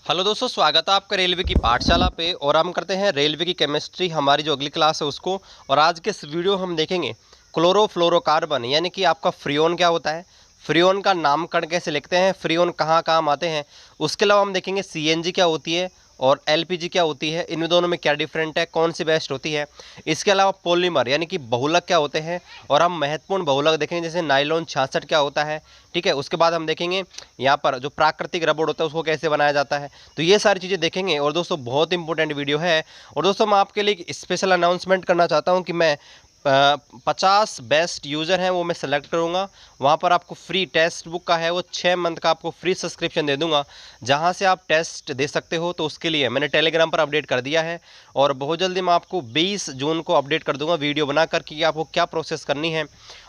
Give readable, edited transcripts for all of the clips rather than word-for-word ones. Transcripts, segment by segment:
Hello दोस्तों, स्वागत है आपका रेलवे की पाठशाला पे। और हम करते हैं रेलवे की केमिस्ट्री, हमारी जो अगली क्लास है उसको। और आज के इस वीडियो हम देखेंगे क्लोरोफ्लोरोकार्बन, यानी कि आपका फ्रियोन क्या होता है, फ्रियोन का नामकरण कैसे लिखते हैं, फ्रियोन कहाँ काम आते हैं। उसके अलावा हम देखेंगे सीएनजी क्या होती है और एलपीजी क्या होती है, इन दोनों में क्या डिफरेंट है, कौन सी बेस्ट होती है। इसके अलावा पॉलीमर यानी कि बहुलक क्या होते हैं, और हम महत्वपूर्ण बहुलक देखेंगे जैसे नाइलॉन 66 क्या होता है। ठीक है, उसके बाद हम देखेंगे यहाँ पर जो प्राकृतिक रबड़ होता है उसको कैसे बनाया जाता है। तो ये सारी चीज़ें देखेंगे। और दोस्तों बहुत इंपॉर्टेंट वीडियो है। और दोस्तों मैं आपके लिए एक स्पेशल अनाउंसमेंट करना चाहता हूँ कि मैं 50 बेस्ट यूज़र हैं वो मैं सेलेक्ट करूँगा। वहाँ पर आपको फ्री टेस्ट बुक का है वो 6 मंथ का आपको फ्री सब्सक्रिप्शन दे दूँगा, जहाँ से आप टेस्ट दे सकते हो। तो उसके लिए मैंने टेलीग्राम पर अपडेट कर दिया है और बहुत जल्दी मैं आपको 20 जून को अपडेट कर दूँगा वीडियो बनाकर कि आपको क्या प्रोसेस करनी है,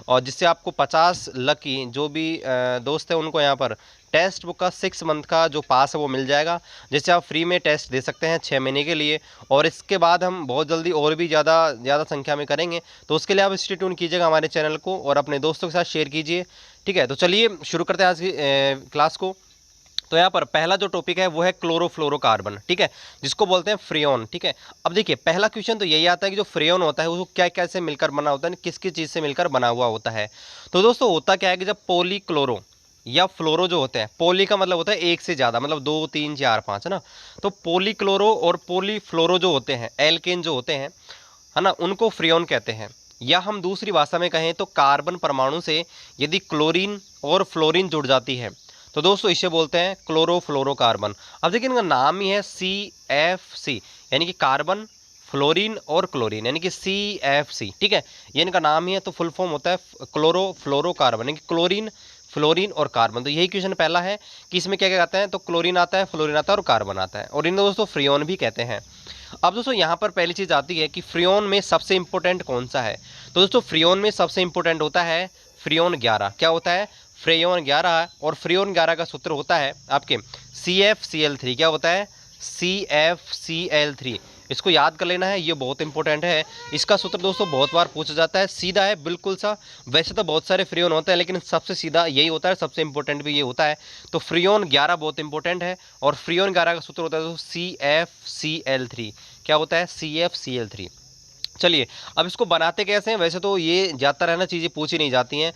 और जिससे आपको 50 लकी जो भी दोस्त हैं उनको यहाँ पर टेस्ट बुक का 6 मंथ का जो पास है वो मिल जाएगा, जिससे आप फ्री में टेस्ट दे सकते हैं 6 महीने के लिए। और इसके बाद हम बहुत जल्दी और भी ज़्यादा संख्या में करेंगे। तो उसके लिए आप स्टे ट्यून कीजिएगा हमारे चैनल को और अपने दोस्तों के साथ शेयर कीजिए। ठीक है, तो चलिए शुरू करते हैं आज की क्लास को। तो यहाँ पर पहला जो टॉपिक है वो है क्लोरोफ्लोरोकार्बन। ठीक है, जिसको बोलते हैं फ्रेयॉन। ठीक है, अब देखिए पहला क्वेश्चन तो यही आता है कि जो फ्रेयॉन होता है वो क्या कैसे मिलकर बना होता है, किस किस चीज़ से मिलकर बना हुआ होता है। तो दोस्तों होता क्या है कि जब पॉलीक्लोरो या फ्लोरो जो होते हैं, पॉली का मतलब होता है एक से ज़्यादा, मतलब 2 3 4 5, है ना। तो पॉलीक्लोरो और पॉलीफ्लोरो जो होते हैं, एल्केन जो होते हैं, है ना, उनको फ्रेयॉन कहते हैं। या हम दूसरी भाषा में कहें तो कार्बन परमाणु से यदि क्लोरीन और फ्लोरीन जुड़ जाती है तो दोस्तों इसे बोलते हैं क्लोरोफ्लोरोकार्बन। अब देखिए इनका नाम ही है CFC, यानी कि कार्बन, फ्लोरीन और क्लोरीन, यानी कि CFC। ठीक है, ये इनका नाम ही है। तो फुल फॉर्म होता है क्लोरोफ्लोरोकार्बन, यानी कि क्लोरीन, फ्लोरीन और कार्बन। तो यही क्वेश्चन पहला है कि इसमें क्या क्या आता है। तो क्लोरीन आता है, फ्लोरीन आता है और कार्बन आता है, और इन्हें दोस्तों फ्रियोन भी कहते हैं। अब दोस्तों यहाँ पर पहली चीज़ आती है कि फ्रियोन में सबसे इंपॉर्टेंट कौन सा है। तो दोस्तों फ्रियोन में सबसे इंपॉर्टेंट होता है फ्रियोन 11। क्या होता है? फ्रेयोन 11। और फ्रियोन 11 का सूत्र होता है आपके CFCl3। क्या होता है? CFCl3। इसको याद कर लेना है, ये बहुत इंपॉर्टेंट है। इसका सूत्र दोस्तों बहुत बार पूछा जाता है, सीधा है बिल्कुल सा। वैसे तो बहुत सारे फ्रियोन होते हैं लेकिन सबसे सीधा यही होता है, सबसे इंपॉर्टेंट भी ये होता है। तो फ्रियोन 11 बहुत इंपॉर्टेंट है। और फ्रियोन 11 का सूत्र होता है दोस्तों CFCl3। क्या होता है? CFCl3। चलिए अब इसको बनाते कैसे हैं। वैसे तो ये ज़्यादातर है ना चीज़ें पूछी नहीं जाती हैं,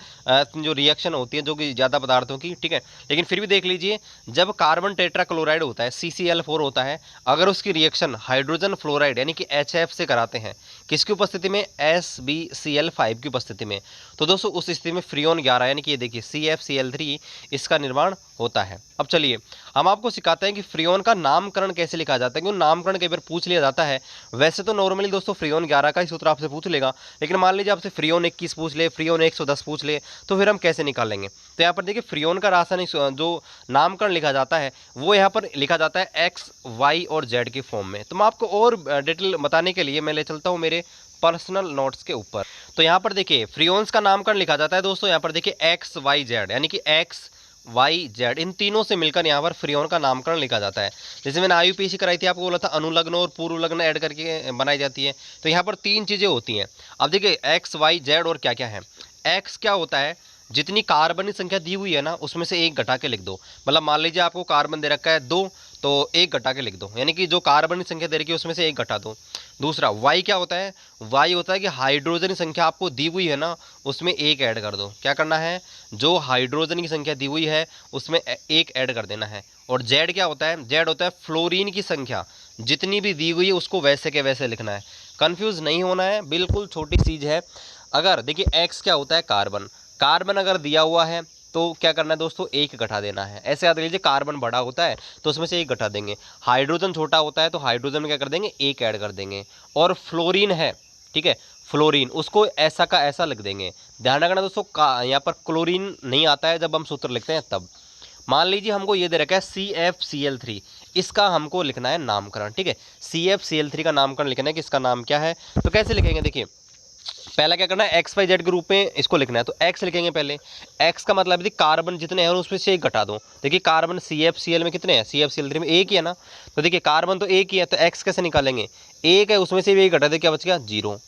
जो रिएक्शन होती है जो कि ज़्यादा पदार्थों की। ठीक है, लेकिन फिर भी देख लीजिए, जब कार्बन टेट्राक्लोराइड होता है CCl4 होता है, अगर उसकी रिएक्शन हाइड्रोजन फ्लोराइड यानी कि HF से कराते हैं, किसकी उपस्थिति में? SbCl5 की उपस्थिति में, तो दोस्तों उस स्थिति में फ्रियोन 11 यानी कि ये देखिए CFCl3 इसका निर्माण होता है। अब चलिए हम आपको सिखाते हैं कि फ्रियोन का नामकरण कैसे लिखा जाता है, क्योंकि नामकरण कई बार पूछ लिया जाता है। वैसे तो नॉर्मली दोस्तों फ्रियोन 11 का ही सूत्र आपसे पूछ लेगा, लेकिन मान लीजिए आपसे फ्रियोन 21 पूछ ले, फ्रियोन 110 पूछ ले, तो फिर हम कैसे निकालेंगे। तो यहाँ पर देखिए फ्रियोन का रासायनिक जो नामकरण लिखा जाता है वो यहाँ पर लिखा जाता है X, Y और Z की फॉर्म में। तो मैं आपको और डिटेल बताने के लिए मैं ले चलता हूँ मेरे पर्सनल नोट्स के ऊपर। तो यहाँ पर देखिए फ्रियोन्स का नामकरण लिखा जाता है दोस्तों, यहाँ पर देखिए XYZ, यानी कि XYZ इन तीनों से मिलकर यहाँ पर फ्रियोन का नामकरण लिखा जाता है। जैसे मैंने IUPAC कराई थी, आपको बोला था अनुलग्न और पूर्व लग्न ऐड करके बनाई जाती है। तो यहाँ पर 3 चीज़ें होती हैं। अब देखिए XYZ और क्या क्या है। X क्या होता है? जितनी कार्बन की संख्या दी हुई है ना उसमें से एक घटा के लिख दो। मतलब मान लीजिए आपको कार्बन दे रखा है 2, तो एक घटा के लिख दो, यानी कि जो कार्बन की संख्या दे रखी है उसमें से एक घटा दो। दूसरा Y क्या होता है? Y होता है कि हाइड्रोजन की संख्या आपको दी हुई है ना उसमें एक ऐड कर दो। क्या करना है? जो हाइड्रोजन की संख्या दी हुई है उसमें एक ऐड कर देना है। और Z क्या होता है? Z होता है फ्लोरीन की संख्या, जितनी भी दी हुई है उसको वैसे के वैसे लिखना है। कन्फ्यूज़ नहीं होना है, बिल्कुल छोटी चीज़ है। अगर देखिए X क्या होता है? कार्बन। कार्बन अगर दिया हुआ है तो क्या करना है दोस्तों? एक घटा देना है। ऐसे याद लीजिए, कार्बन बड़ा होता है तो उसमें से एक घटा देंगे, हाइड्रोजन छोटा होता है तो हाइड्रोजन में क्या कर देंगे? एक ऐड कर देंगे। और फ्लोरीन है, ठीक है, फ्लोरीन उसको ऐसा का ऐसा लिख देंगे। ध्यान रखना दोस्तों, यहाँ पर क्लोरीन नहीं आता है जब हम सूत्र लिखते हैं तब। मान लीजिए हमको ये दे रखा है CFCl3, इसका हमको लिखना है नामकरण। ठीक है, CFCl3 का नामकरण लिखना है कि इसका नाम क्या है। तो कैसे लिखेंगे? देखिए पहला क्या करना है, XYZ के रूप में इसको लिखना है। तो X लिखेंगे पहले। X का मतलब है कार्बन जितने हैं उसमें से एक घटा दो। देखिए कार्बन CFCl में कितने हैं? CFCl3 में एक ही है ना, तो देखिए कार्बन तो एक ही है, तो X कैसे निकालेंगे? एक है उसमें से भी एक घटा दे, क्या बच गया? 0।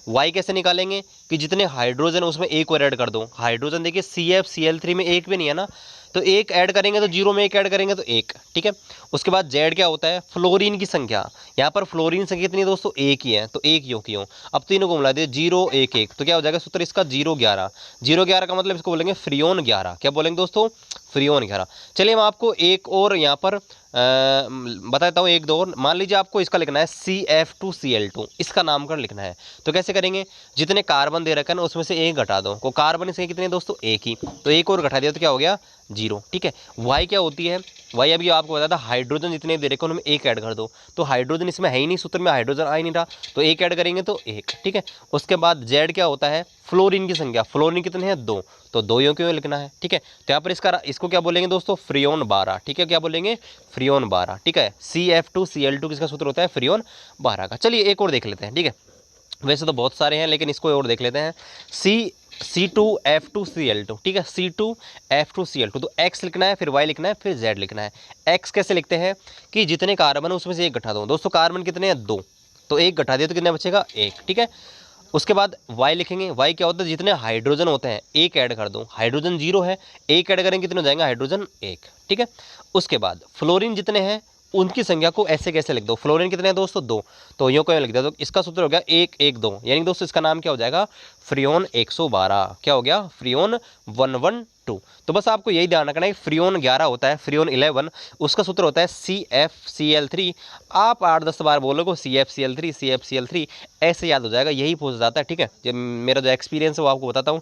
y कैसे निकालेंगे कि जितने हाइड्रोजन उसमें एक और ऐड कर दो। हाइड्रोजन देखिए CFCl3 में एक भी नहीं है ना, तो एक ऐड करेंगे तो जीरो में एक ऐड करेंगे तो एक, ठीक है। उसके बाद जेड क्या होता है, फ्लोरीन की संख्या। यहाँ पर फ्लोरीन संख्या कितनी है दोस्तों, एक ही है, तो एक यो क्यों। अब तीनों को मिला दिए 0 1 1, तो क्या हो जाएगा सूत्र इसका 0 11। 0 11 का मतलब इसको बोलेंगे फ्रियोन 11। क्या बोलेंगे दोस्तों, फ्रियोन 11। चलिए मैं आपको एक और यहाँ पर बता देता हूँ, एक दो और। मान लीजिए आपको इसका लिखना है CF2Cl2, इसका नामकरण लिखना है। तो कैसे करेंगे, जितने कार्बन दे रखे हैं ना उसमें से एक घटा दो। को कार्बन इसके कितने दोस्तों, एक ही, तो एक और घटा दिया तो क्या हो गया 0, ठीक है। वाई क्या होती है, वाई अभी आपको बताया था, हाइड्रोजन जितने दे रखे हैं उनमें एक ऐड कर दो। तो हाइड्रोजन इसमें है ही नहीं, सूत्र में हाइड्रोजन आ ही नहीं रहा, तो एक ऐड करेंगे तो एक, ठीक है। उसके बाद जेड क्या होता है, फ्लोरीन की संख्या। फ्लोरीन कितने हैं, 2, तो 2 यों क्यों लिखना है, ठीक है। तो यहाँ पर इसको क्या बोलेंगे दोस्तों, फ्रियोन 12, ठीक है। क्या बोलेंगे, फ्रियोन 12, ठीक है। CF2Cl2 किसका सूत्र होता है, फ्रियोन 12 का। चलिए एक और देख लेते हैं, ठीक है। वैसे तो बहुत सारे हैं लेकिन इसको और देख लेते हैं। C2F2Cl2, ठीक है, C2F2Cl2। तो X लिखना है, फिर Y लिखना है, फिर Z लिखना है। X कैसे लिखते हैं कि जितने कार्बन है उसमें से एक घटा दो। दोस्तों कार्बन कितने हैं, 2, तो एक घटा दिया तो कितना बचेगा, 1, ठीक है। उसके बाद Y लिखेंगे। Y क्या होता है, जितने हाइड्रोजन होते हैं एक ऐड कर दो। हाइड्रोजन 0 है, एक ऐड करेंगे कितने हो जाएंगे, हाइड्रोजन 1, ठीक है। उसके बाद फ्लोरीन जितने हैं उनकी संख्या को ऐसे कैसे लिख दो। फ्लोरीन कितने हैं दोस्तों, 2, तो यूँ क्यों लिख दिया, तो इसका सूत्र हो गया 1 1 2, यानी दोस्तों इसका नाम क्या हो जाएगा, फ्रियोन 112। क्या हो गया, फ्रियोन 112। तो बस आपको यही ध्यान रखना है, फ्रियोन 11 होता है, फ्रियोन 11 उसका सूत्र होता है CFCl3। आप 8-10 बार बोलोगे CFCl3 CFCl3, ऐसे याद हो जाएगा, यही पूछ जाता है, ठीक है। जब मेरा जो एक्सपीरियंस है वो आपको बताता हूँ,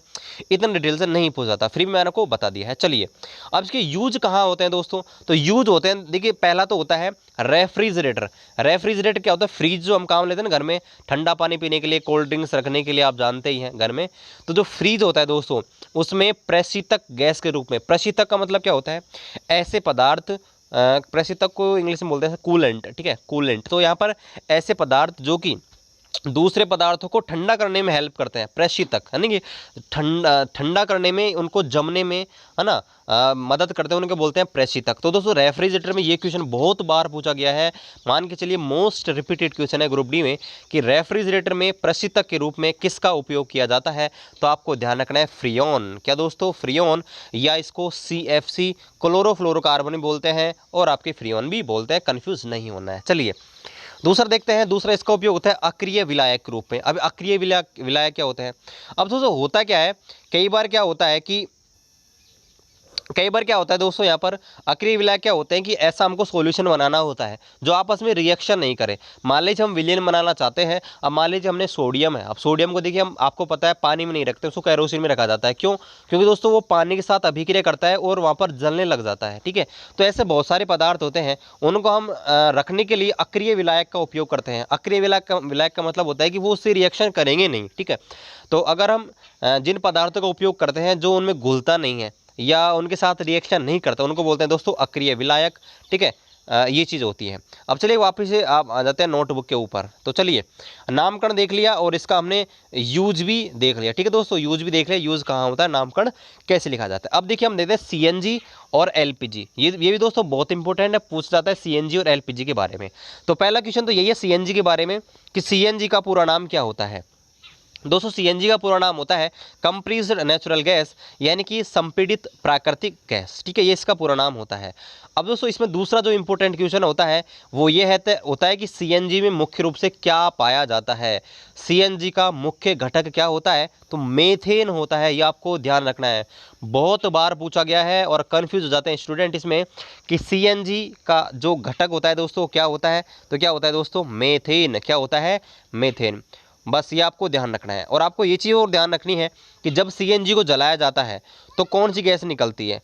इतना डिटेल से नहीं पूछ जाता, फिर भी मैंने आपको बता दिया है। चलिए अब इसके यूज कहाँ होते हैं दोस्तों, तो यूज होते हैं, देखिए पहला तो होता है रेफ्रिजरेटर। रेफ्रिजरेटर क्या होता है, फ्रीज जो हम काम लेते हैं ना घर में, ठंडा पानी पीने के लिए, कोल्ड ड्रिंक्स रखने के लिए, आप जानते ही हैं घर में। तो जो फ्रीज होता है दोस्तों, उसमें प्रशीतक गैस के रूप में, प्रशीतक का मतलब क्या होता है, ऐसे पदार्थ, प्रशीतक को इंग्लिश में बोलते हैं कूलेंट, ठीक है, कूलेंट। तो यहाँ पर ऐसे पदार्थ जो कि दूसरे पदार्थों को ठंडा करने में हेल्प करते हैं, प्रशीतक है ना, कि ठंडा करने में, उनको जमने में, है ना, मदद करते हैं, उनको बोलते हैं प्रशीतक। तो दोस्तों रेफ्रिजरेटर में ये क्वेश्चन बहुत बार पूछा गया है, मान के चलिए मोस्ट रिपीटेड क्वेश्चन है ग्रुप डी में, कि रेफ्रिजरेटर में प्रशीतक के रूप में किसका उपयोग किया जाता है। तो आपको ध्यान रखना है फ्रियोन, क्या दोस्तों, फ्रियोन, या इसको CFC क्लोरोफ्लोरोकार्बन भी बोलते हैं और आपके फ्रियोन भी बोलते हैं, कन्फ्यूज नहीं होना है। चलिए दूसरा देखते हैं। दूसरा इसका उपयोग होता है अक्रिय विलायक के रूप में। अब अक्रिय विलायक क्या होता है, अब दोस्तों होता क्या है, कई बार क्या होता है दोस्तों, यहाँ पर अक्रिय विलायक क्या होते हैं कि ऐसा हमको सॉल्यूशन बनाना होता है जो आपस में रिएक्शन नहीं करे। मान लीजिए हम विलेन बनाना चाहते हैं। अब मान लीजिए हमने सोडियम है, अब सोडियम को देखिए हम, आपको पता है पानी में नहीं रखते, उसको केरोसिन में रखा जाता है। क्यों, क्योंकि दोस्तों वो पानी के साथ अभिक्रिया करता है और वहाँ पर जलने लग जाता है, ठीक है। तो ऐसे बहुत सारे पदार्थ होते हैं, उनको हम रखने के लिए अक्रिय विलायक का उपयोग करते हैं। अक्रिय विलायक का मतलब होता है कि वो उससे रिएक्शन करेंगे नहीं, ठीक है। तो अगर हम जिन पदार्थों का उपयोग करते हैं जो उनमें घुलता नहीं है या उनके साथ रिएक्शन नहीं करता, उनको बोलते हैं दोस्तों अक्रिय विलायक, ठीक है। ये चीज़ होती है। अब चलिए वापस से आप आ जाते हैं नोटबुक के ऊपर। तो चलिए नामकरण देख लिया और इसका हमने यूज भी देख लिया, ठीक है दोस्तों, यूज भी देख लिया, यूज कहाँ होता है, नामकरण कैसे लिखा जाता है। अब देखिए हम देखते हैं CNG और LPG, ये भी दोस्तों बहुत इंपॉर्टेंट है, पूछ जाता है CNG और LPG के बारे में। तो पहला क्वेश्चन तो यही है CNG के बारे में कि CNG का पूरा नाम क्या होता है। दोस्तों CNG का पूरा नाम होता है कंप्रेस्ड नेचुरल गैस, यानी कि संपीड़ित प्राकृतिक गैस, ठीक है, ये इसका पूरा नाम होता है। अब दोस्तों इसमें दूसरा जो इंपॉर्टेंट क्वेश्चन होता है वो ये होता है कि CNG में मुख्य रूप से क्या पाया जाता है। CNG का मुख्य घटक क्या होता है, तो मेथेन होता है, ये आपको ध्यान रखना है। बहुत बार पूछा गया है और कन्फ्यूज हो जाते हैं स्टूडेंट इसमें कि CNG का जो घटक होता है दोस्तों क्या होता है, तो क्या होता है दोस्तों, मेथेन। क्या होता है, मेथेन। बस ये आपको ध्यान रखना है। और आपको ये चीज़ और ध्यान रखनी है कि जब CNG को जलाया जाता है तो कौन सी गैस निकलती है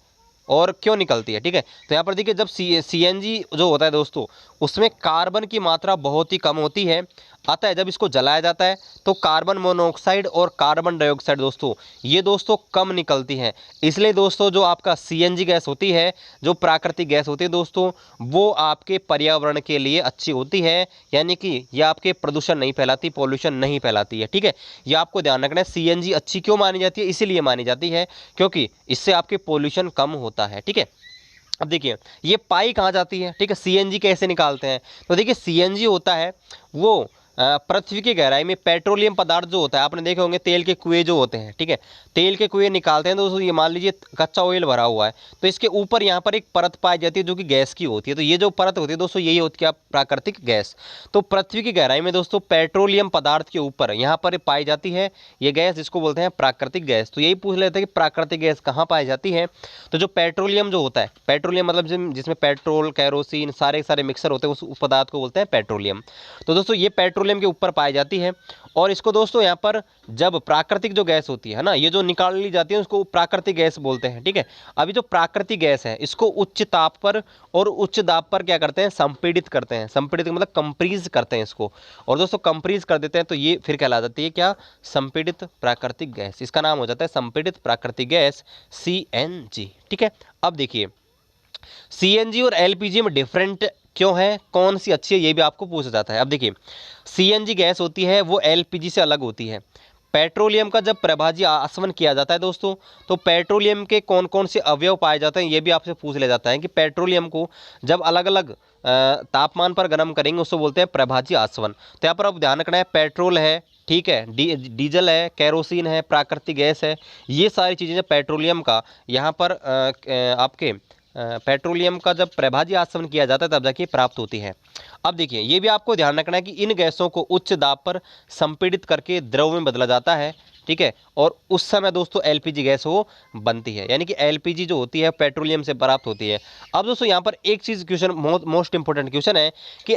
और क्यों निकलती है, ठीक है। तो यहाँ पर देखिए जब CNG जो होता है दोस्तों, उसमें कार्बन की मात्रा बहुत ही कम होती है, अतः जब इसको जलाया जाता है तो कार्बन मोनोऑक्साइड और कार्बन डाइऑक्साइड दोस्तों, ये दोस्तों कम निकलती हैं। इसलिए दोस्तों जो आपका CNG गैस होती है, जो प्राकृतिक गैस होती है दोस्तों, वो आपके पर्यावरण के लिए अच्छी होती है, यानी कि ये आपके प्रदूषण नहीं फैलाती, पॉल्यूशन नहीं फैलाती है, ठीक है। ये आपको ध्यान रखना है। CNG अच्छी क्यों मानी जाती है, इसीलिए मानी जाती है क्योंकि इससे आपके पॉल्यूशन कम होता है, ठीक है। अब देखिए ये पाई कहाँ जाती है, ठीक है, CNG कैसे निकालते हैं। तो देखिए CNG होता है वो पृथ्वी की गहराई में पेट्रोलियम पदार्थ जो होता है, आपने देखे होंगे तेल के कुएं जो होते हैं, ठीक है, तेल के कुएं निकालते हैं तो दोस्तों ये मान लीजिए कच्चा ऑयल भरा हुआ है, तो इसके ऊपर यहाँ पर एक परत पाई जाती है जो कि गैस की होती है। तो ये जो परत होती है दोस्तों यही होती है प्राकृतिक गैस। तो पृथ्वी की गहराई में दोस्तों पेट्रोलियम पदार्थ के ऊपर यहाँ पर पाई जाती है ये गैस, जिसको बोलते हैं प्राकृतिक गैस। तो यही पूछ लेते हैं कि प्राकृतिक गैस कहाँ पाई जाती है। तो जो पेट्रोलियम जो होता है, पेट्रोलियम मतलब जिसमें पेट्रोल कैरोसिन सारे सारे मिक्सर होते हैं, उस पदार्थ को बोलते हैं पेट्रोलियम। तो दोस्तों ये पेट्रोलियम के ऊपर पाई जाती है और इसको दोस्तों यहाँ पर जब प्राकृतिक जो गैस होती है ना, ये जो निकाल ली जाती है उसको प्राकृतिक गैस बोलते हैं, ठीक है। अभी जो प्राकृतिक गैस है इसको उच्च ताप पर और उच्च दाब पर क्या करते हैं, संपीड़ित करते हैं। संपीड़ित मतलब कंप्रीज करते हैं इसको, और दोस्तों कंप्रीज कर देते हैं तो ये फिर कहला जाती है क्या, संपीड़ित प्राकृतिक गैस। इसका नाम हो जाता है संपीड़ित प्राकृतिक गैस CNG, ठीक है। अब देखिए CNG और LPG में डिफरेंट क्यों है, कौन सी अच्छी है, ये भी आपको पूछा जाता है। अब देखिए CNG गैस होती है वो LPG से अलग होती है। पेट्रोलियम का जब प्रभाजी आसवन किया जाता है दोस्तों, तो पेट्रोलियम के कौन कौन से अवयव पाए जाते हैं ये भी आपसे पूछ लिया जाता है कि पेट्रोलियम को जब अलग अलग तापमान पर गर्म करेंगे उसको बोलते हैं प्रभाजी आसवन। तो यहाँ पर अब ध्यान रखना है, पेट्रोल है, ठीक है, डीजल है, कैरोसिन है, प्राकृतिक गैस है, ये सारी चीज़ें पेट्रोलियम का यहाँ पर आपके पेट्रोलियम का जब प्रभाजी आसवन किया जाता है तब जाके प्राप्त होती है। अब देखिए ये भी आपको ध्यान रखना है कि इन गैसों को उच्च दाब पर संपीड़ित करके द्रव में बदला जाता है, ठीक है, और उस समय दोस्तों LPG गैस वो बनती है, यानी कि LPG जो होती है पेट्रोलियम से प्राप्त होती है। अब दोस्तों यहाँ पर एक चीज़ क्वेश्चन मोस्ट इंपॉर्टेंट क्वेश्चन है कि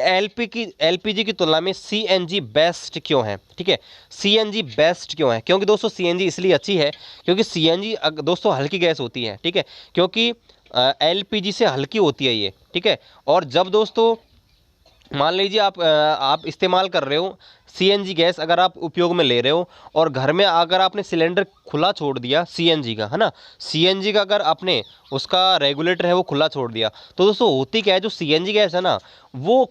LPG की तुलना में CNG बेस्ट क्यों है, ठीक है। CNG बेस्ट क्यों है, क्योंकि दोस्तों CNG इसलिए अच्छी है क्योंकि CNG दोस्तों हल्की गैस होती है, ठीक है, क्योंकि LPG से हल्की होती है ये, ठीक है। और जब दोस्तों मान लीजिए आप इस्तेमाल कर रहे हो CNG गैस, अगर आप उपयोग में ले रहे हो और घर में अगर आपने सिलेंडर खुला छोड़ दिया CNG का, है ना, CNG का अगर आपने उसका रेगुलेटर है वो खुला छोड़ दिया, तो दोस्तों होती क्या है, जो CNG गैस है ना वो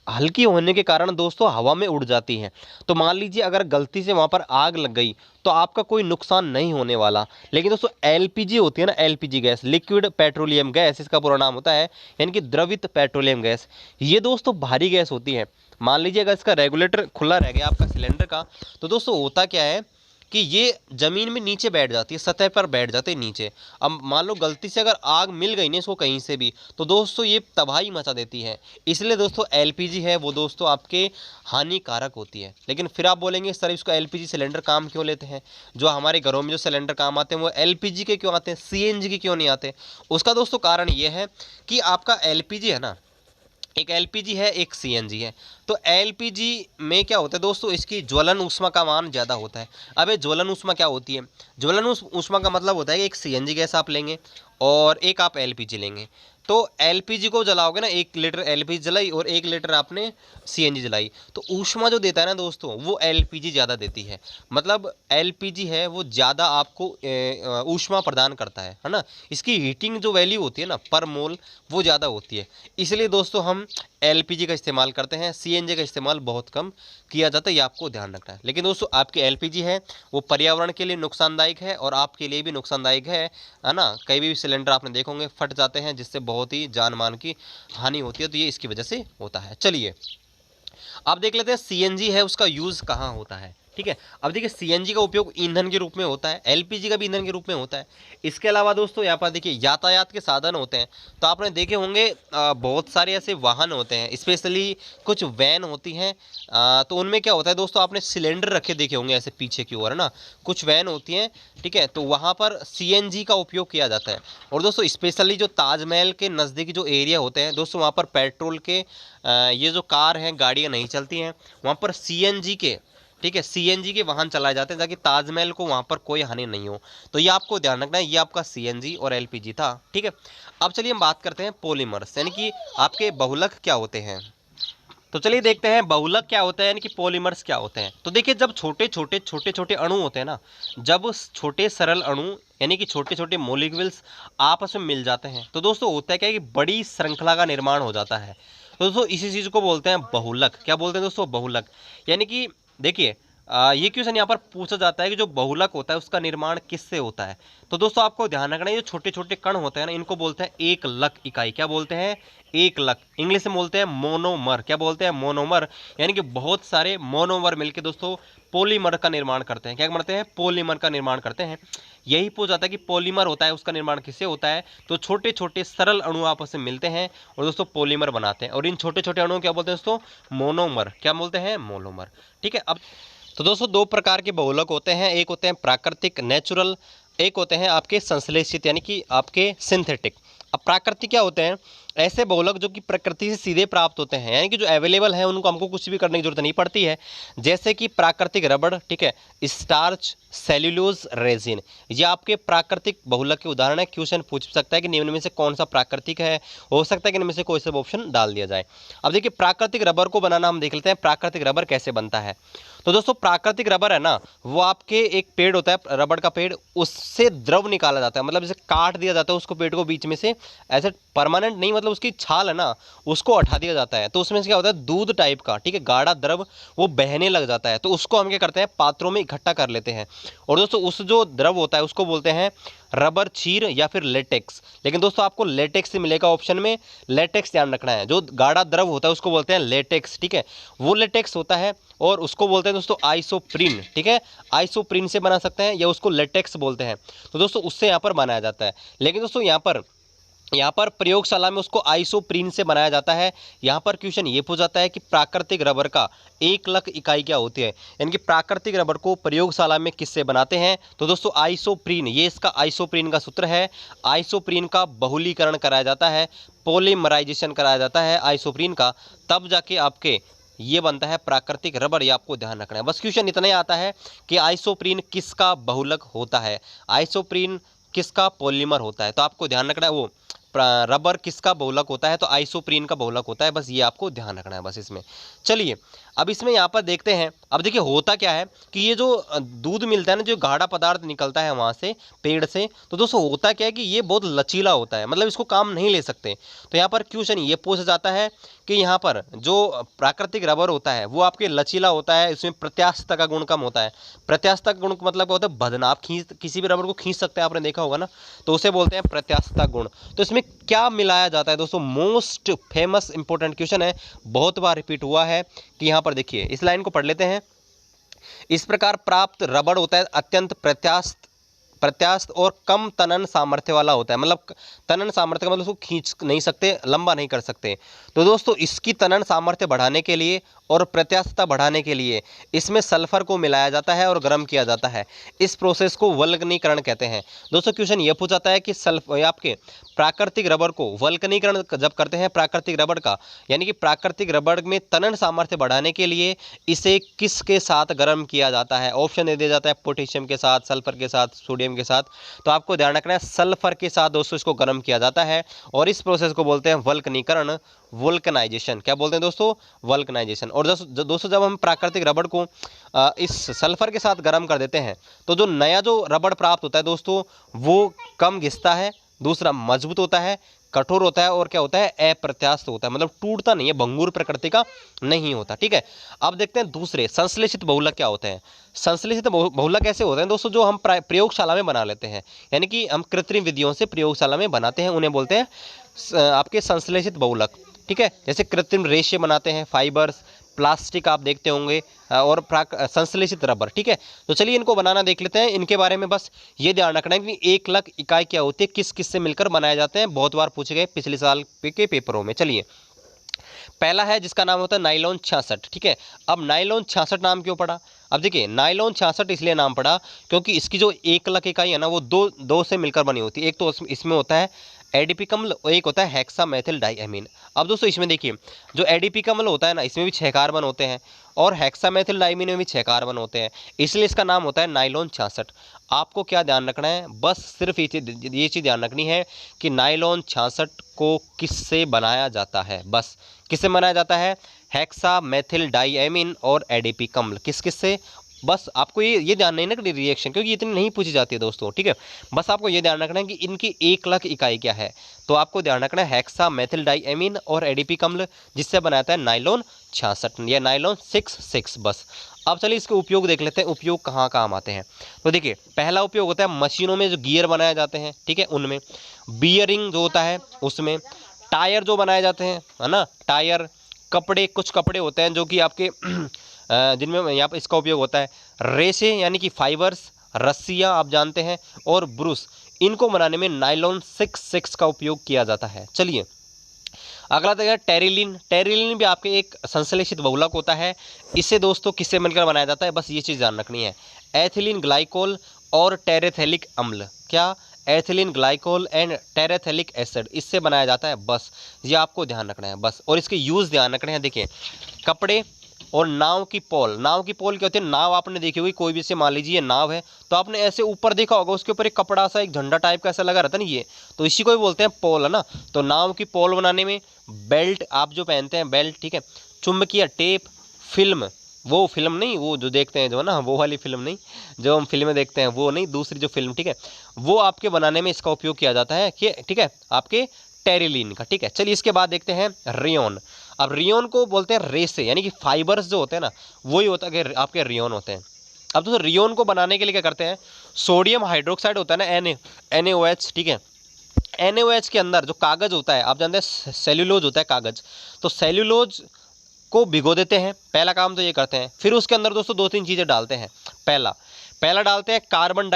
हल्की होने के कारण दोस्तों हवा में उड़ जाती हैं। तो मान लीजिए अगर गलती से वहाँ पर आग लग गई तो आपका कोई नुकसान नहीं होने वाला। लेकिन दोस्तों LPG होती है ना, LPG gas liquid petroleum gas इसका पूरा नाम होता है, यानी कि द्रवित पेट्रोलियम गैस, ये दोस्तों भारी गैस होती है। मान लीजिए अगर इसका रेगुलेटर खुला रह गया आपका सिलेंडर का, तो दोस्तों होता क्या है कि ये ज़मीन में नीचे बैठ जाती है, सतह पर बैठ जाते हैं नीचे। अब मान लो गलती से अगर आग मिल गई ना इसको कहीं से भी, तो दोस्तों ये तबाही मचा देती है। इसलिए दोस्तों LPG है वो दोस्तों आपके हानिकारक होती है। लेकिन फिर आप बोलेंगे सर इसको LPG सिलेंडर काम क्यों लेते हैं, जो हमारे घरों में जो सिलेंडर काम आते हैं वो LPG के क्यों आते हैं, CNG के क्यों नहीं आते। उसका दोस्तों कारण ये है कि आपका LPG है ना, एक LPG है एक CNG है। तो LPG में क्या होता है दोस्तों, इसकी ज्वलन ऊष्मा का मान ज़्यादा होता है। अब ये ज्वलन ऊष्मा क्या होती है, ज्वलन ऊष्मा का मतलब होता है कि एक CNG गैस आप लेंगे और एक आप LPG लेंगे। तो LPG को जलाओगे ना, 1 लीटर LPG जलाई और 1 लीटर आपने CNG जलाई, तो ऊष्मा जो देता है ना दोस्तों वो LPG ज़्यादा देती है। मतलब LPG है वो ज़्यादा आपको ऊष्मा प्रदान करता है ना। इसकी हीटिंग जो वैल्यू होती है ना पर मोल वो ज़्यादा होती है। इसलिए दोस्तों हम LPG का इस्तेमाल करते हैं, CNG का इस्तेमाल बहुत कम किया जाता है, ये आपको ध्यान रखना है। लेकिन दोस्तों आपकी LPG है वो पर्यावरण के लिए नुकसानदायक है और आपके लिए भी नुकसानदायक है ना। कई भी सिलेंडर आपने देखे होंगे फट जाते हैं जिससे बहुत ही जान मान की हानि होती है, तो ये इसकी वजह से होता है। चलिए अब देख लेते हैं CNG है उसका यूज़ कहाँ होता है, ठीक है। अब देखिए CNG का उपयोग ईंधन के रूप में होता है, LPG का भी ईंधन के रूप में होता है। इसके अलावा दोस्तों यहाँ पर देखिए यातायात के साधन होते हैं, तो आपने देखे होंगे बहुत सारे ऐसे वाहन होते हैं, स्पेशली कुछ वैन होती हैं। तो उनमें क्या होता है दोस्तों, आपने सिलेंडर रखे देखे होंगे ऐसे पीछे की ओर, है ना, कुछ वैन होती हैं, ठीक है। तो वहाँ पर CNG का उपयोग किया जाता है। और दोस्तों स्पेशली जो ताजमहल के नज़दीकी जो एरिया होते हैं दोस्तों, वहाँ पर पेट्रोल के ये जो कार हैं गाड़ियाँ नहीं चलती हैं, वहाँ पर CNG के, ठीक है, CNG के वाहन चलाए जाते हैं ताकि ताजमहल को वहाँ पर कोई हानि नहीं हो। तो ये आपको ध्यान रखना है, ये आपका CNG और LPG था, ठीक है। अब चलिए हम बात करते हैं पॉलीमर्स, यानी कि आपके बहुलक क्या होते हैं। तो चलिए देखते हैं बहुलक क्या होता है, यानी कि पॉलीमर्स क्या होते हैं। तो देखिए जब छोटे छोटे अणु होते हैं ना, जब छोटे सरल अणु यानी कि छोटे छोटे मॉलिक्यूल्स आपस में मिल जाते हैं, तो दोस्तों होता है क्या है कि बड़ी श्रृंखला का निर्माण हो जाता है। तो दोस्तों इसी चीज़ को बोलते हैं बहुलक। क्या बोलते हैं दोस्तों, बहुलक। यानी कि देखिए ये क्वेश्चन यहाँ पर पूछा जाता है कि जो बहुलक होता है उसका निर्माण किससे होता है। तो दोस्तों आपको ध्यान रखना है, ये छोटे छोटे कण होते हैं ना, इनको बोलते हैं एक लक इकाई। क्या बोलते हैं? एक लक। इंग्लिश में बोलते हैं मोनोमर। क्या बोलते हैं? मोनोमर। यानी कि बहुत सारे मोनोमर मिलकर दोस्तों पॉलीमर का निर्माण करते हैं। क्या करते हैं? पॉलीमर का निर्माण करते हैं। यही पूछा जाता है कि पॉलीमर होता है उसका निर्माण किससे होता है। तो छोटे छोटे सरल अणु आपस में मिलते हैं और दोस्तों पॉलीमर बनाते हैं, और इन छोटे छोटे अणुओं क्या बोलते हैं दोस्तों? मोनोमर। क्या बोलते हैं? मोनोमर। ठीक है। अब तो दोस्तों दो प्रकार के बहुलक होते हैं, एक होते हैं प्राकृतिक नेचुरल, एक होते हैं आपके संश्लेषित यानी कि आपके सिंथेटिक। अब प्राकृतिक क्या होते हैं? ऐसे बहुलक जो कि प्रकृति से सीधे प्राप्त होते हैं, यानी कि जो अवेलेबल है उनको हमको कुछ भी करने की जरूरत नहीं पड़ती है। जैसे कि प्राकृतिक रबड़, ठीक है, स्टार्च, सेल्यूलोज, रेजिन, ये आपके प्राकृतिक बहुलक के उदाहरण है। क्वेश्चन पूछ सकता है कि निम्न में से कौन सा प्राकृतिक है। हो सकता है कि इनमें से कोई सा ऑप्शन डाल दिया जाए। अब देखिए प्राकृतिक रबर को बनाना हम देख लेते हैं, प्राकृतिक रबर कैसे बनता है। तो दोस्तों प्राकृतिक रबर है ना, वो आपके एक पेड़ होता है रबड़ का पेड़, उससे द्रव निकाला जाता है, मतलब जैसे काट दिया जाता है उसको पेड़ को बीच में से, ऐसे परमानेंट नहीं, मतलब उसकी छाल है ना उसको हटा दिया जाता है। तो उसमें से क्या होता है? दूध टाइप का, ठीक है, गाढ़ा द्रव वो बहने लग जाता है। तो उसको हम क्या करते हैं? पात्रों में इकट्ठा कर लेते हैं। और दोस्तों उस जो द्रव होता है उसको बोलते हैं रबर क्षीर या फिर लेटेक्स। लेकिन दोस्तों आपको लेटेक्स से मिलेगा ऑप्शन में, लेटेक्स ध्यान रखना है। जो गाढ़ा द्रव होता है उसको बोलते हैं लेटेक्स, ठीक है, वो लेटेक्स होता है। और उसको बोलते हैं दोस्तों आइसोप्रीन, ठीक है, आइसोप्रीन से बना सकते हैं या उसको लेटेक्स बोलते हैं। तो दोस्तों उससे यहाँ पर बनाया जाता है। लेकिन दोस्तों यहाँ पर प्रयोगशाला में उसको आइसोप्रीन से बनाया जाता है। यहाँ पर क्वेश्चन ये पूछा जाता है कि प्राकृतिक रबर का एक लक इकाई क्या होती है, यानी कि प्राकृतिक रबर को प्रयोगशाला में किससे बनाते हैं। तो दोस्तों आइसोप्रीन, ये इसका आइसोप्रीन का सूत्र है। आइसोप्रीन का बहुलीकरण कराया जाता है, पॉलीमराइजेशन कराया जाता है आइसोप्रीन का, तब जाके आपके ये बनता है प्राकृतिक रबर। ये आपको ध्यान रखना है। बस क्वेश्चन इतना ही आता है कि आइसोप्रीन किसका बहुलक होता है, आइसोप्रीन किसका पॉलीमर होता है। तो आपको ध्यान रखना है वो रबर किसका बहुलक होता है, तो आइसोप्रीन का बहुलक होता है। बस ये आपको ध्यान रखना है बस इसमें। चलिए अब इसमें यहाँ पर देखते हैं। अब देखिए होता क्या है कि ये जो दूध मिलता है ना, जो गाढ़ा पदार्थ निकलता है वहाँ से पेड़ से, तो दोस्तों होता क्या है कि ये बहुत लचीला होता है, मतलब इसको काम नहीं ले सकते। तो यहाँ पर क्वेश्चन ये पूछा जाता है कि यहाँ पर जो प्राकृतिक रबर होता है वो आपके लचीला होता है, इसमें प्रत्यास्थता का गुण कम होता है। प्रत्यास्थता का गुण मतलब क्या होता है? बंधना। आप खींच किसी भी रबर को खींच सकते हैं, आपने देखा होगा ना, तो उसे बोलते हैं प्रत्यास्थता गुण। तो इसमें क्या मिलाया जाता है दोस्तों? मोस्ट फेमस इंपॉर्टेंट क्वेश्चन है, बहुत बार रिपीट हुआ है कि यहाँ पर देखिए इस लाइन को पढ़ लेते हैं। इस प्रकार प्राप्त रबड़ होता है अत्यंत प्रत्यास्थ और कम तनन सामर्थ्य वाला होता है। मतलब तनन सामर्थ्य का मतलब उसको खींच नहीं सकते, लंबा नहीं कर सकते। तो दोस्तों इसकी तनन सामर्थ्य बढ़ाने के लिए और प्रत्यास्थता बढ़ाने के लिए इसमें सल्फर को मिलाया जाता है और गर्म किया जाता है। इस प्रोसेस को वल्कनीकरण कहते हैं। दोस्तों क्वेश्चन ये पूछा जाता है कि आपके प्राकृतिक रबर को वल्कनीकरण जब करते हैं प्राकृतिक रबर का, यानी कि प्राकृतिक रबर में तनन सामर्थ्य बढ़ाने के लिए इसे किसके साथ गर्म किया जाता है। ऑप्शन दे दिया जाता है पोटेशियम के साथ, सल्फर के साथ, सोडियम के साथ। तो आपको ध्यान रखना है सल्फर के साथ दोस्तों इसको गर्म किया जाता है, और इस प्रोसेस को बोलते हैं वल्कनीकरण, वल्कनाइजेशन। क्या बोलते हैं दोस्तों? वल्कनाइजेशन। और दोस्तों जब हम प्राकृतिक रबड़ को इस सल्फर के साथ गर्म कर देते हैं तो जो नया जो रबड़ प्राप्त होता है दोस्तों वो कम घिसता है, दूसरा मजबूत होता है, कठोर होता है, और क्या होता है? अप्रत्यास्थ होता है, मतलब टूटता नहीं है, भंगुर प्रकृति का नहीं होता। ठीक है। अब देखते हैं दूसरे संश्लेषित बहुलक क्या होते हैं। संश्लेषित बहुलक ऐसे होते हैं दोस्तों जो हम प्रयोगशाला में बना लेते हैं, यानी कि हम कृत्रिम विधियों से प्रयोगशाला में बनाते हैं, उन्हें बोलते हैं आपके संश्लेषित बहुलक। ठीक है। जैसे कृत्रिम रेशे बनाते हैं, फाइबर्स, प्लास्टिक आप देखते होंगे, और संश्लेषित रबर। ठीक है। तो चलिए इनको बनाना देख लेते हैं। इनके बारे में बस ये ध्यान रखना है कि एक लक इकाई क्या होती है, किस किस से मिलकर बनाए जाते हैं, बहुत बार पूछे गए पिछले साल के पेपरों में। चलिए पहला है जिसका नाम होता है नाइलॉन 66। ठीक है। अब नाइलॉन 66 नाम क्यों पड़ा? अब देखिए नाइलॉन 66 इसलिए नाम पड़ा क्योंकि इसकी जो एक लक इकाई है ना वो दो से मिलकर बनी होती है। एक तो इसमें होता है एडीपी अम्ल और एक होता है हेक्सामेथिल डाइअमीन। अब दोस्तों इसमें देखिए जो एडीपी अम्ल होता है ना इसमें भी 6 कार्बन होते हैं और हेक्सामेथिल डाइअमीन में भी 6 कार्बन होते हैं, इसलिए इसका नाम होता है नाइलॉन 66। आपको क्या ध्यान रखना है? बस सिर्फ ये चीज़ ध्यान रखनी है कि नाइलॉन 66 को किससे बनाया जाता है। बस किससे बनाया जाता है? हेक्सामेथिल डाइअमीन और एडीपी अम्ल। किस किस से? बस आपको ये ध्यान नहीं रखना रिएक्शन, क्योंकि इतनी नहीं पूछी जाती है दोस्तों, ठीक है। बस आपको ये ध्यान रखना है कि इनकी 1 लाख इकाई क्या है। तो आपको ध्यान रखना है हेक्सा मेथिल डाइएमीन और एडीपी अम्ल, जिससे बनाता है नाइलॉन 66 या नाइलॉन 66। बस अब चलिए इसके उपयोग देख लेते हैं, उपयोग कहाँ काम आते हैं। तो देखिए पहला उपयोग होता है मशीनों में जो गियर बनाए जाते हैं, ठीक है, उनमें, बियरिंग जो होता है उसमें, टायर जो बनाए जाते हैं, है ना, टायर, कपड़े, कुछ कपड़े होते हैं जो कि आपके जिनमें यहाँ पर इसका उपयोग होता है, रेशे यानी कि फाइबर्स, रस्सियाँ आप जानते हैं, और ब्रूस, इनको बनाने में नाइलॉन 66 का उपयोग किया जाता है। चलिए अगला देखिए टेरिलिन। टेरिलिन भी आपके एक संश्लेषित बहुलक होता है। इसे दोस्तों किससे मिलकर बनाया जाता है, बस ये चीज़ ध्यान रखनी है, एथिलीन ग्लाइकोल और टेरेथेलिक अम्ल, क्या, एथिलीन ग्लाइकोल एंड टेरेथेलिक एसिड, इससे बनाया जाता है। बस ये आपको ध्यान रखना है बस, और इसके यूज़ ध्यान रखने हैं। देखिए कपड़े और नाव की पोल, नाव की पोल क्या होती है, नाव आपने देखी होगी, कोई भी से मान लीजिए नाव है तो आपने ऐसे ऊपर देखा होगा, उसके ऊपर एक कपड़ा सा, एक झंडा टाइप का ऐसा लगा रहता है ना, ये तो इसी को ही बोलते हैं पोल, है ना। तो नाव की पोल बनाने में, बेल्ट आप जो पहनते हैं बेल्ट, ठीक है, चुंबकीय टेप, फिल्म, वो फिल्म नहीं, वो जो देखते हैं जो है ना, वो वाली फिल्म नहीं, जो हम फिल्में देखते हैं वो नहीं, दूसरी जो फिल्म, ठीक है, वो आपके बनाने में इसका उपयोग किया जाता है, कि ठीक है, आपके टेरिलीन का, ठीक है। चलिए इसके बाद देखते हैं रियोन। अब रियोन को बोलते हैं रेसे, यानी कि फाइबर्स जो होते हैं ना, वही होता है कि आपके रियोन होते हैं। अब दोस्तों रियोन को बनाने के लिए क्या करते हैं, सोडियम हाइड्रोक्साइड होता है ना, NaOH, ठीक है, NaOH के अंदर जो कागज़ होता है, आप जानते हैं सेल्यूलोज होता है कागज़, तो सेल्यूलोज को भिगो देते हैं, पहला काम तो ये करते हैं। फिर उसके अंदर दोस्तों 2-3 चीज़ें डालते हैं। पहला डालते हैं carbon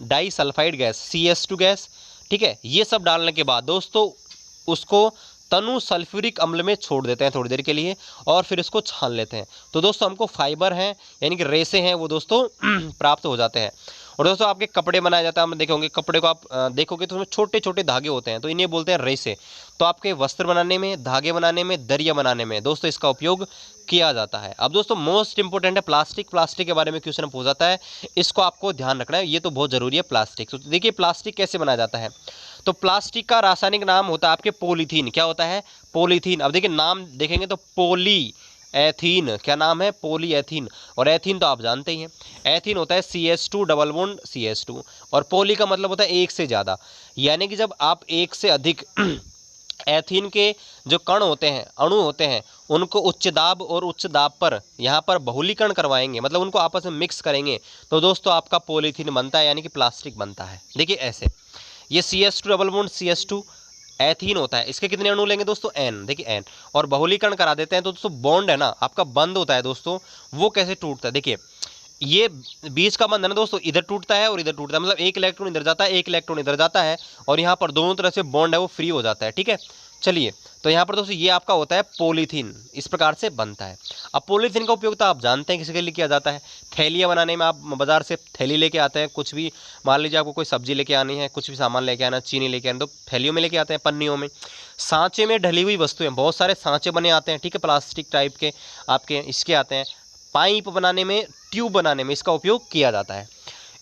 disulphide gas, CS2 gas, ठीक है। ये सब डालने के बाद दोस्तों उसको तनु सल्फ्यूरिक अम्ल में छोड़ देते हैं थोड़ी देर के लिए, और फिर इसको छान लेते हैं। तो दोस्तों हमको फाइबर हैं यानी कि रेसे हैं वो दोस्तों प्राप्त हो जाते हैं। और दोस्तों आपके कपड़े बनाए जाते हैं, आप देखे होंगे कपड़े को, आप देखोगे तो उसमें छोटे छोटे धागे होते हैं, तो इन्हें बोलते हैं रेसे। तो आपके वस्त्र बनाने में, धागे बनाने में, दरिया बनाने में दोस्तों इसका उपयोग किया जाता है। अब दोस्तों मोस्ट इंपॉर्टेंट है प्लास्टिक। प्लास्टिक के बारे में क्वेश्चन पूछा जाता है, इसको आपको ध्यान रखना है, ये तो बहुत ज़रूरी है प्लास्टिक। तो देखिए प्लास्टिक कैसे बनाया जाता है। तो प्लास्टिक का रासायनिक नाम होता है आपके पॉलीथीन, क्या होता है, पॉलीथीन। अब देखिए नाम देखेंगे तो पोली एथीन, क्या नाम है, पोली एथीन, और एथीन तो आप जानते ही हैं, एथीन होता है CS2 डबल बॉन्ड CS2, और पोली का मतलब होता है एक से ज़्यादा, यानी कि जब आप एक से अधिक एथीन के जो कण होते हैं, अणु होते हैं, उनको उच्च दाब और उच्च दाब पर यहाँ पर बहुलीकरण करवाएंगे, मतलब उनको आपस में मिक्स करेंगे, तो दोस्तों आपका पॉलीथीन बनता है, यानी कि प्लास्टिक बनता है। देखिए ऐसे, ये CS2 double bond CS2 ethene होता है, इसके कितने अणु लेंगे दोस्तों, N, देखिए N, और बहुलीकरण करा देते हैं तो दोस्तों बॉन्ड है ना आपका बंद होता है दोस्तों, वो कैसे टूटता है, देखिए ये बीच का बंध है ना दोस्तों, इधर टूटता है और इधर टूटता है, मतलब एक इलेक्ट्रॉन इधर जाता है, एक इलेक्ट्रॉन इधर जाता है, और यहाँ पर दोनों तरह से बॉन्ड है वो फ्री हो जाता है, ठीक है। चलिए तो यहाँ पर दोस्तों ये आपका होता है पॉलीथीन, इस प्रकार से बनता है। अब पॉलीथीन का उपयोग तो आप जानते हैं किसके लिए किया जाता है, थैलियाँ बनाने में। आप बाजार से थैली लेके आते हैं, कुछ भी मान लीजिए आपको कोई सब्जी लेके आनी है, कुछ भी सामान लेके आना, चीनी लेके आना, तो थैलियों में लेके आते हैं, पन्नियों में। सांचे में ढली हुई वस्तुएं, बहुत सारे सांचे बने आते हैं, ठीक है, प्लास्टिक टाइप के आपके इसके आते हैं। पाइप बनाने में, ट्यूब बनाने में इसका उपयोग किया जाता है।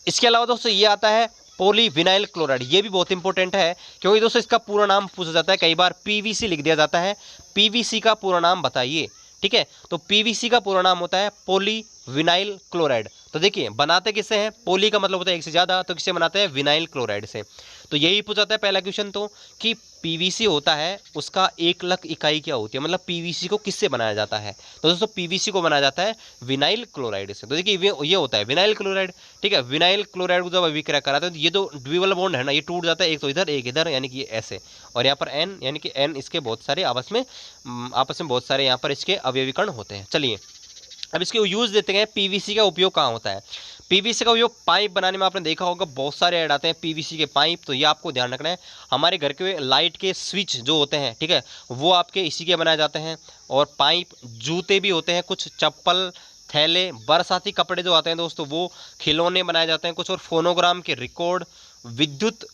इसके अलावा दोस्तों ये आता है पॉलीविनाइल क्लोराइड, ये भी बहुत इंपॉर्टेंट है, क्योंकि दोस्तों इसका पूरा नाम पूछा जाता है, कई बार PVC लिख दिया जाता है, PVC का पूरा नाम बताइए, ठीक है। तो PVC का पूरा नाम होता है पॉलीविनाइल क्लोराइड। तो देखिए बनाते किससे हैं, पोली का मतलब होता है एक से ज़्यादा, तो किससे बनाते हैं, विनाइल क्लोराइड से। तो यही पूछा जाता है पहला क्वेश्चन तो, कि PVC होता है उसका 1 लाख इकाई क्या होती है, मतलब PVC को किससे बनाया जाता है, तो दोस्तों PVC को बनाया जाता है विनाइल क्लोराइड से। तो देखिए ये होता है विनाइल क्लोराइड, ठीक है। विनाइल क्लोराइड को जब अभिक्रिया कराते हैं तो ये जो द्विबल बॉन्ड है ना, ये टूट जाता है, एक तो इधर एक इधर, यानी कि ये ऐसे, और यहाँ पर N, यानी कि N इसके बहुत सारे आपस में बहुत सारे यहाँ पर इसके अवयवीकरण होते हैं। चलिए अब इसके यूज़ देते हैं, PVC का उपयोग कहाँ होता है। PVC का उपयोग पाइप बनाने में, आपने देखा होगा बहुत सारे ऐड आते हैं PVC के पाइप, तो ये आपको ध्यान रखना है। हमारे घर के लाइट के स्विच जो होते हैं, ठीक है, वो आपके इसी के बनाए जाते हैं। और पाइप, जूते भी होते हैं कुछ, चप्पल, थैले, बरसाती कपड़े जो आते हैं दोस्तों, वो खिलौने बनाए जाते हैं कुछ, और फोनोग्राम के रिकॉर्ड, विद्युत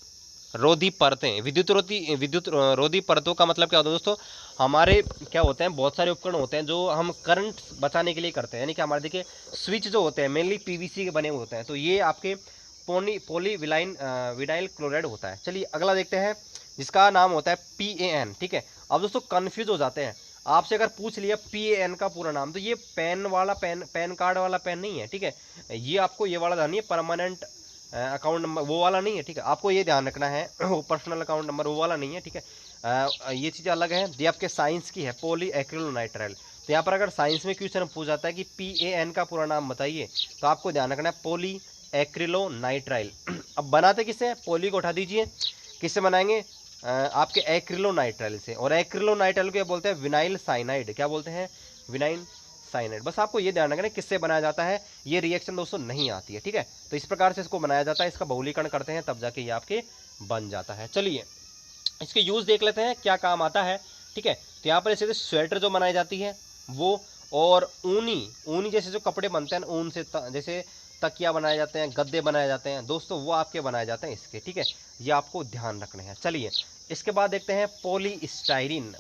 रोधी परतें, विद्युत रोधी परतों का मतलब क्या होता है दोस्तों, हमारे क्या होते हैं, बहुत सारे उपकरण होते हैं जो हम करंट बचाने के लिए करते हैं, यानी कि हमारे देखिए स्विच जो होते हैं मेनली PVC के बने हुए होते हैं, तो ये आपके विनाइल क्लोराइड होता है। चलिए अगला देखते हैं, जिसका नाम होता है PAN, ठीक है। अब दोस्तों कन्फ्यूज हो जाते हैं, आपसे अगर पूछ लिया PAN का पूरा नाम, तो ये पैन वाला पैन कार्ड वाला पेन नहीं है, ठीक है। ये आपको ये वाला ध्यान नहीं है, परमानेंट अकाउंट नंबर वो वाला नहीं है, ठीक है। आपको ये ध्यान रखना है वो पर्सनल अकाउंट नंबर वो वाला नहीं है, ठीक है। ये चीज़ अलग है। ये आपके साइंस की है, पॉली एक्रिलोनाइट्राइल। तो यहाँ पर अगर साइंस में क्वेश्चन पूछ जाता है कि PAN का पूरा नाम बताइए, तो आपको ध्यान रखना है पॉली एक्रिलोनाइट्राइल। अब बनाते किससे हैं? पॉली को उठा दीजिए, किससे बनाएंगे? आपके एक्रिलोनाइट्राइल से। और एक्रिलोनाइट्राइल को क्या बोलते हैं? Vinyl cyanide. क्या बोलते हैं? Vinyl cyanide. बस आपको ये ध्यान रखना है किससे बनाया जाता है। ये रिएक्शन दोस्तों नहीं आती है, ठीक है। तो इस प्रकार से इसको बनाया जाता है, इसका बहुलीकरण करते हैं तब जाके ये आपके बन जाता है। चलिए इसके यूज़ देख लेते हैं, क्या काम आता है, ठीक है। तो यहाँ पर ऐसे स्वेटर जो बनाई जाती है वो, और ऊनी जैसे जो कपड़े बनते हैं ऊन से, जैसे तकिया बनाए जाते हैं, गद्दे बनाए जाते हैं दोस्तों, वो आपके बनाए जाते हैं इसके, ठीक है। ये आपको ध्यान रखने हैं। चलिए इसके बाद देखते हैं पॉलीस्टाइरीन।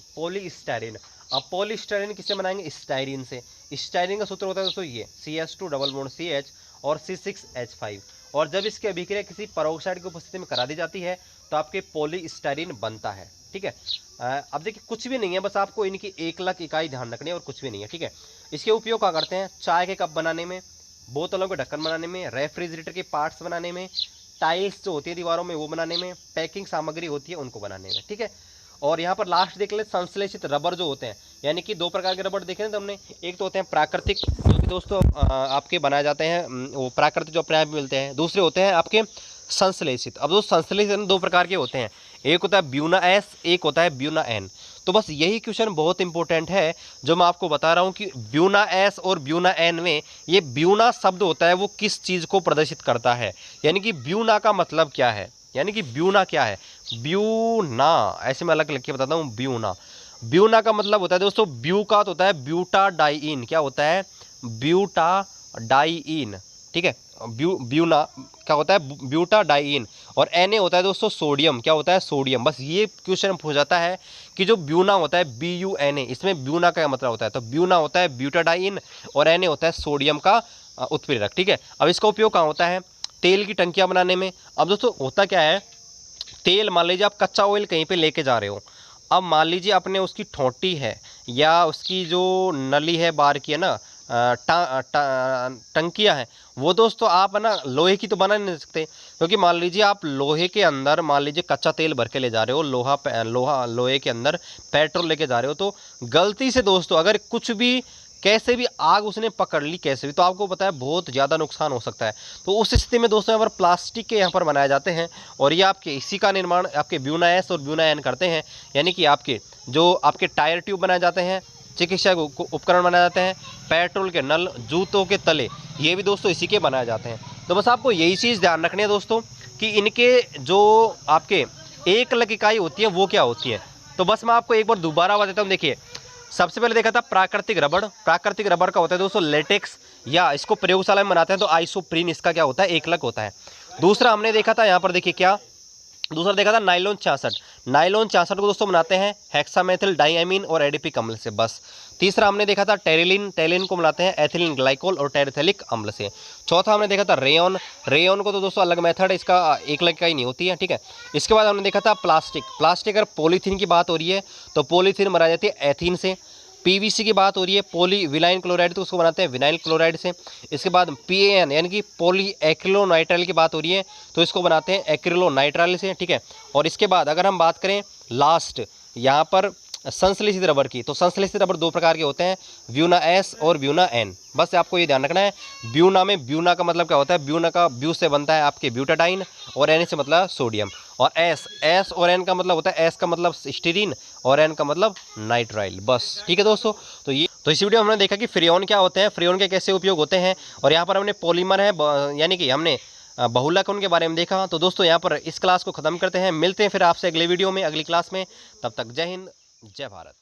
अब पॉलीस्टाइरीन किससे बनाएंगे? स्टाइरीन से। स्टाइरीन का सूत्र होता है दोस्तों ये CH2 डबल बॉन्ड CH और C6H5। और जब इसकी अभिक्रिया किसी पेरोक्साइड की उपस्थिति में करा दी जाती है तो आपके पॉलीस्टाइरीन बनता है, ठीक है। अब देखिए कुछ भी नहीं है, बस आपको इनकी एकलक इकाई ध्यान रखनी है और कुछ भी नहीं है, ठीक है। इसके उपयोग क्या करते हैं? चाय के कप बनाने में, बोतलों के ढक्कन बनाने में, रेफ्रिजरेटर के पार्ट्स बनाने में, टाइल्स जो होती है दीवारों में वो बनाने में, पैकिंग सामग्री होती है उनको बनाने में, ठीक है। और यहाँ पर लास्ट देख ले, संश्लेषित रबर जो होते हैं, यानी कि दो प्रकार के रबर देखे ना तो हमने, एक तो होते हैं प्राकृतिक जो कि दोस्तों आपके बनाए जाते हैं, वो प्राकृतिक जो अपने आप मिलते हैं। दूसरे होते हैं आपके संश्लेषित। अब दोस्तों संश्लेषित दो प्रकार के होते हैं, एक होता है ब्यूना S, एक होता है ब्यूना N। तो बस यही क्वेश्चन बहुत इंपॉर्टेंट है जो मैं आपको बता रहा हूँ कि ब्यूना S और ब्यूना N में ये ब्यूना शब्द होता है वो किस चीज़ को प्रदर्शित करता है, यानी कि ब्यूना का मतलब क्या है, यानी कि ब्यूना क्या है? ब्यूना, ऐसे मैं अलग लिख के बताता हूँ। ब्यूना का मतलब होता है दोस्तों, ब्यू का तो होता है ब्यूटाडाइइन। क्या होता है? ब्यूटाडाइइन, ठीक है। ब्यूना क्या होता है? ब्यूटाडाइइन। और Na होता है दोस्तों सोडियम। क्या होता है? सोडियम। बस ये क्वेश्चन पूछ जाता है कि जो ब्यूना होता है BUNA, इसमें ब्यूना का मतलब होता है, तो ब्यूना होता है ब्यूटाडाइइन और Na होता है सोडियम का उत्प्रेरक, ठीक है। अब इसका उपयोग कहाँ होता है? तेल की टंकियाँ बनाने में। अब दोस्तों होता क्या है, तेल मान लीजिए आप कच्चा ऑयल कहीं पे लेके जा रहे हो, अब मान लीजिए अपने उसकी ठोंटी है या उसकी जो नली है बाहर की है ना, टंकियाँ हैं, वो दोस्तों आप है ना लोहे की तो बना नहीं सकते, क्योंकि मान लीजिए आप लोहे के अंदर मान लीजिए कच्चा तेल भर के ले जा रहे हो, लोहे के अंदर पेट्रोल लेके जा रहे हो, तो गलती से दोस्तों अगर कुछ भी कैसे भी आग उसने पकड़ ली कैसे भी, तो आपको पता है बहुत ज़्यादा नुकसान हो सकता है। तो उस स्थिति में दोस्तों यहाँ पर प्लास्टिक के यहाँ पर बनाए जाते हैं और ये आपके इसी का निर्माण आपके ब्यूना S और ब्यूना N करते हैं, यानी कि आपके जो आपके टायर ट्यूब बनाए जाते हैं, चिकित्सा उपकरण बनाए जाते हैं, पेट्रोल के नल, जूतों के तले, ये भी दोस्तों इसी के बनाए जाते हैं। तो बस आपको यही चीज़ ध्यान रखनी है दोस्तों कि इनके जो आपके एकलक इकाई होती है वो क्या होती है। तो बस मैं आपको एक बार दोबारा बता देता हूँ। देखिए सबसे पहले देखा था प्राकृतिक रबड़ का होता है दोस्तों लेटेक्स, या इसको प्रयोगशाला में बनाते हैं तो आइसोप्रीन इसका क्या होता है? एकलक होता है। दूसरा हमने देखा था यहाँ पर देखिए क्या, दूसरा देखा था नाइलॉन 66 को दोस्तों बनाते हैं हेक्सामेथिल डाइएमीन और एडिपिक अम्ल से, बस। तीसरा हमने देखा था टेरिलिन को बनाते हैं एथिलीन ग्लाइकोल और टेरेथेलिक अम्ल से। चौथा हमने देखा था रेयन को तो दोस्तों अलग मेथड है, इसका एकलक इकाई नहीं होती है, ठीक है। इसके बाद हमने देखा था प्लास्टिक अगर पॉलीथीन की बात हो रही है तो पॉलीथीन बनाई जाती है एथीन से। PVC की बात हो रही है पॉलीविनाइल क्लोराइड, तो उसको बनाते हैं विनाइल क्लोराइड से। इसके बाद PAN यानी कि पॉली एक्रिलोनाइट्राइल की बात हो रही है तो इसको बनाते हैं एक्रिलोनाइट्राइल से, ठीक है। और इसके बाद अगर हम बात करें लास्ट यहाँ पर संश्लेषित रबर की, तो संश्लेषित रबर दो प्रकार के होते हैं, ब्यूना S और ब्यूना N। बस आपको ये ध्यान रखना है, ब्यूना का मतलब क्या होता है? ब्यूना का ब्यू से बनता है आपके ब्यूटाडाइन और N से मतलब सोडियम, और S और N का मतलब होता है, S का मतलब स्टीरीन और N का मतलब नाइट्राइल, बस। ठीक है दोस्तों, तो इस वीडियो में हमने देखा कि फ्रेओन क्या होते हैं, फ्रेओन के कैसे उपयोग होते हैं, और यहाँ पर हमने पॉलीमर है यानी कि हमने बहुलक उनके बारे में देखा। तो दोस्तों यहाँ पर इस क्लास को ख़त्म करते हैं, मिलते हैं फिर आपसे अगले वीडियो में, अगली क्लास में। तब तक जय हिंद, जय भारत।